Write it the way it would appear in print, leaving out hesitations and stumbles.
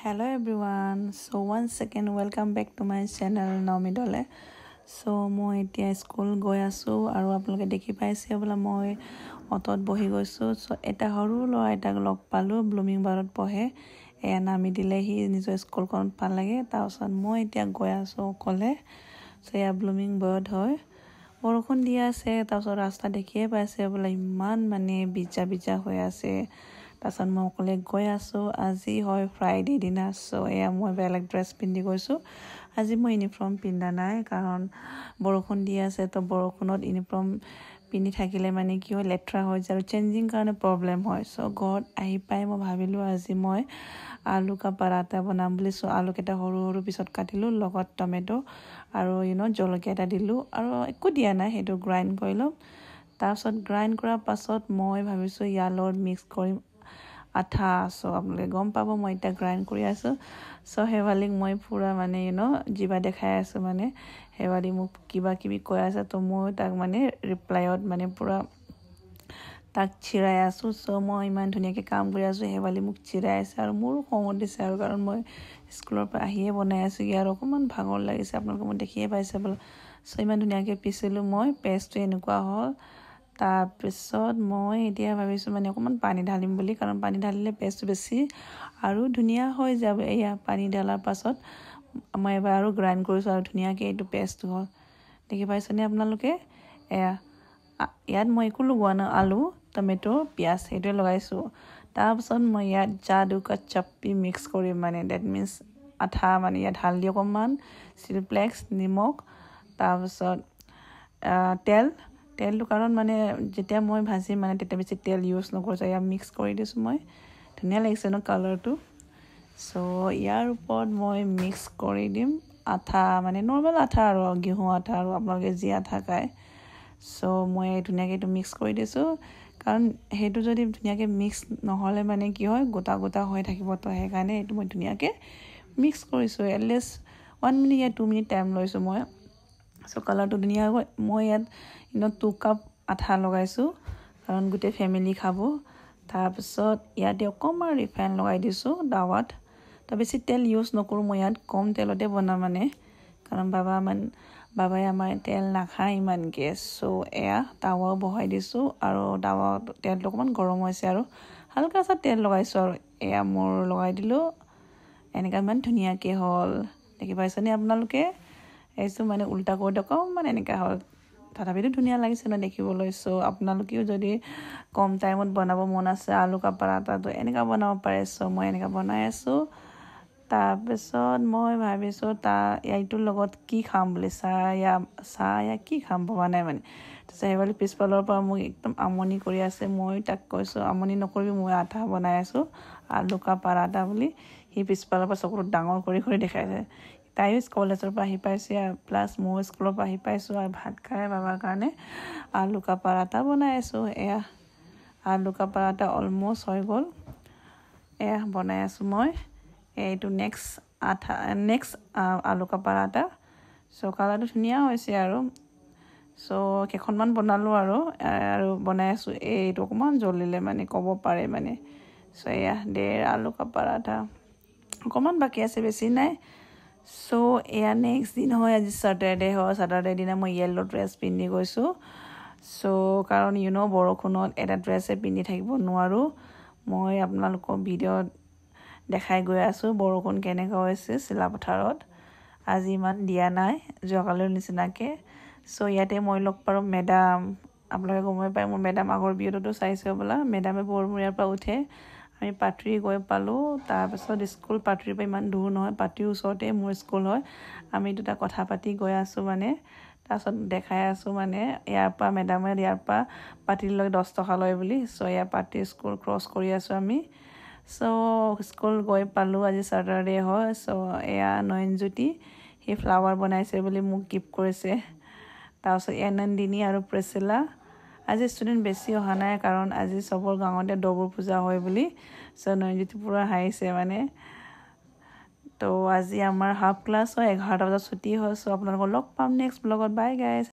Hello everyone. So once again welcome back to my channel Naomi Dole. So মই এতিয়া school গৈ আছো আৰু আপোনালোকে দেখি পাইছে বলা মই অটত বহি গৈছো সো এটা সৰু ল'ৰা এটাক লগ পালো ব্লুমিং বাৰত পঢ়ে এয়া নামি দিলে হি নিজৰ স্কুলখন পাল লাগে তাৰছত মই এতিয়া গৈ আছো অকলে সো এয়া ব্লুমিং বাৰত হয় বৰষুণ দি আছে তাৰছত ৰাস্তা দেখিয়ে পাইছে বলা ইমান মানে বিজা হৈ আছে তাৰছত মই অকলে গৈ আছো আজি হয় ফ্ৰাইডে দিনা সো এয়া মই বেলেগ ড্ৰেছ পিন্ধি গৈছো আজি মই ইউনিফৰ্ম পিন্ধা নাই কাৰণ বৰষুণ দি আছে তো বৰষুণত ইউনিফৰ্ম পিন্ধি থাকিলে মানে কি হয় লেট্ৰা হৈ যায় আৰু চেঞ্জিং কাৰণে প্ৰবলেম হয় সো ঘৰত আহি পাই মই ভাবিলো আজি মই আলু কা পৰাঠা বনাম বুলি সো আলু কেটা সৰু পিছত কাটিলো লগত টমেটো আৰু জলকীয়া এটা দিলো আৰু একো দিয়া নাই হেটো গ্ৰাইন্ড কৰিলো তাৰছত গ্ৰাইন্ড কৰাৰ পাছত মই ভাবিছো ইয়াৰ লগত মিক্স কৰিম আঠা সো আপোনালোকে গম পাব মই এটা গ্ৰাইন্ড কৰি আছো সো হেৱালিক মই পুৰা মানে জিবা দেখাই আছো মানে হেৱালি মোক কিবা কিবি কৈ আছে তো মই তাক মানে ৰিপ্লাইত মানে পুৰা তাক চিৰাই আছো সো মই ইমান ধুনীয়াকৈ কাম কৰি আছো হেৱালি মোক চিৰাই আছে আৰু মোৰ খং উঠিছে আৰু কাৰণ মই স্কুলৰ পৰা আহিয়ে বনাই আছো ইয়াৰ অকমান ভাগৰ লাগিছে আপোনালোকে মই দেখিয়ে পাইছে বল সো ইমান ধুনীয়াকৈ পিছিলো মই পেষ্টটো এনেকুৱা হ'ল তাৰপিছত মই এতিয়া ভাবিছো মানে অকমান পানী ঢালিম বুলি কাৰণ পানী ঢালিলে পেষ্ট বেছি আৰু ধুনীয়া হৈ যাব এয়া পানী ঢালাৰ পাছত মই এবাৰ আৰু গ্ৰাইন্ড কৰিছো আৰু ধুনীয়াকৈ এইটো পেষ্ট হ'ল দেখি পাইছনে আপোনালোকে এয়া ইয়াত মই একো লগোৱা নাই আলু টমেটো পিয়াজ হেটো লগাইছো তাৰপিছত মই ইয়াত জাদু কা চাপ্পি মিক্স কৰি মানে দ্যাট মিন্স আঠা মানে ইয়াত হালদি অকমান চিলপ্লেক্স নিমখ তাৰপিছত তেলটো কাৰণ মানে যেতিয়া মই ভাজি মানে তেতিয়া বেছি তেল ইউজ নকৰিছো ইয়া মিক্স কৰি দিছো মই ধুনীয়া লাগিছে ন কালাৰটো সো ইয়াৰ ওপৰত মই মিক্স কৰি দিম আঠা মানে নৰমাল আঠা আৰু গেহু আঠা আৰু আপোনালোকে যি আঠা খায় সো মই ধুনীয়াকৈ এইটো মিক্স কৰি দিছো কাৰণ হেটো যদি ধুনীয়াকৈ মিক্স নহলে মানে কি হয় গোটা হৈ থাকিব তো হেকাৰণে এইটো মই ধুনীয়াকৈ মিক্স কৰিছো এটলিষ্ট 1 মিনিট या 2 মিনিট টাইম লৈছো মই সো কালাৰটো ধুনীয়া হৈ মই ইয়াত 2 কাপ আঠা লগাইছো কাৰণ গোটে ফ্যামিলি খাব তাৰপিছত ইয়াতে অকমান ৰিফাইন লগাই দিছো দাৱাত তো বেছি তেল ইউজ নকৰো মই ইয়াত কম তেলতে বনা মানে কাৰণ বাবাই আমাৰ তেল নাখায় ইমান গেছ সো এয়া তাৱা বহাই দিছো আৰু তাৱা তেলটো অকমান গৰম হৈছে আৰু হালকা সা তেল লগাইছো আৰু এয়া মোৰ লগাই দিলো এনেকা মান ধুনীয়াকৈ হ'ল দেখি পাইছনে আপোনালোকে এইটো মানে উল্টা কৰি দকম মানে এনেকা হ'ল তথাপিতো ধুনীয়া লাগিছে না দেখিবলৈ সো আপোনালোকেও যদি কম টাইমত বনাব মন আছে আলু কা পৰাঠা তো এনেকা বনাব পাৰে সো মই এনেকা বনাই আছো তাৰপিছত মই ভাবিছো এইটোৰ লগত কি খাম বুলি চাহ কি খাম ভবা নাই মানে হেৱালি পিছফালৰ পৰা মোক একদম আমনি কৰি আছে মই তাক কৈছো আমনি নকৰিবি মই আঠা বনাই আছো আলু কা পৰাঠা বুলি হি পিছফালৰ পৰা চকুত ডাঙৰ কৰি দেখাইছে তাইও কলেজৰ পৰা আহি পাইছে প্লাস মই স্কুলৰ পৰা আহি পাইছো আৰু ভাত খাই বাবাৰ কাৰণে আলু কা পৰাঠা বনাই আছো এয়া আলু কা পৰাঠা অলমোস্ট হৈ গল এয়া বনাই আছো মই এইটো নেক্সট আলু কা পৰাঠা সো কালাৰটো ধুনীয়া হৈছে আৰু সো কেখনমান বনালো আৰু বনাই আছো এইটো অকমান জ্বলিলে মানে ক'ব পাৰে মানে সো এয়া আলু কা পৰাঠা অকমান বাকি আছে বেছি নাই সো এয়া নেক্সট দিন হয় আজি স্যাটাৰডে দিনা মই ইয়েলো ড্ৰেছ পিন্ধি গৈছো সো কাৰণ বৰষুণত এটা ড্ৰেছে পিন্ধি থাকিব নোৱাৰো মই আপোনালোকক ভিডিঅ'ত দেখাই গৈ আছো বৰষুণ কেনেকা হৈছে চিলাপথাৰত আজি ইমান দিয়া নাই যোৱাকালিৰ নিচিনাকে সো ইয়াতে মই লগ পাৰো মেডাম আপোনালোকে গমে পায় মোৰ মেডাম আগৰ ভিডিঅ'টো চাইছে বলা মেডামে বৰমুৰিয়াৰ পৰা উঠে আমি পাটৰি গৈ পালো তাৰপিছত স্কুল পাটৰিৰ পৰা ইমান দূৰ নহয় পাটৰিৰ ওচৰতে মোৰ স্কুল হয় আমি দুটা কথা পাতি গৈ আছো মানে তাৰপিছত দেখাই আছো মানে ইয়াৰ পৰা মেডামে ইয়াৰ পৰা পাটৰিলৈ 10 টকা লয় বুলি সো ইয়া পাটৰি স্কুল ক্ৰছ কৰি আছো আমি সো স্কুল গৈ পালো আজি স্যাটাৰডে হয় সো এয়া নয়নজ্যোতি হি ফ্লাৱাৰ বনাইছে বুলি মোক গিফ্ট কৰিছে তাৰপিছত নন্দিনী আৰু প্ৰেছিলা আজি ষ্টুডেন্ট বেছি অহা নাই কাৰণ আজি সবৰ গাঁৱতে ডবৰ পূজা হয় বুলি সো নয়নজ্যোতি পুৰা হাইছে মানে তো আজি আমাৰ হাফ ক্লাছ হয় 11টা বজাত ছুটি হয় সো আপোনালোকক লগ পাম নেক্সট ব্লগত বাই গাইজ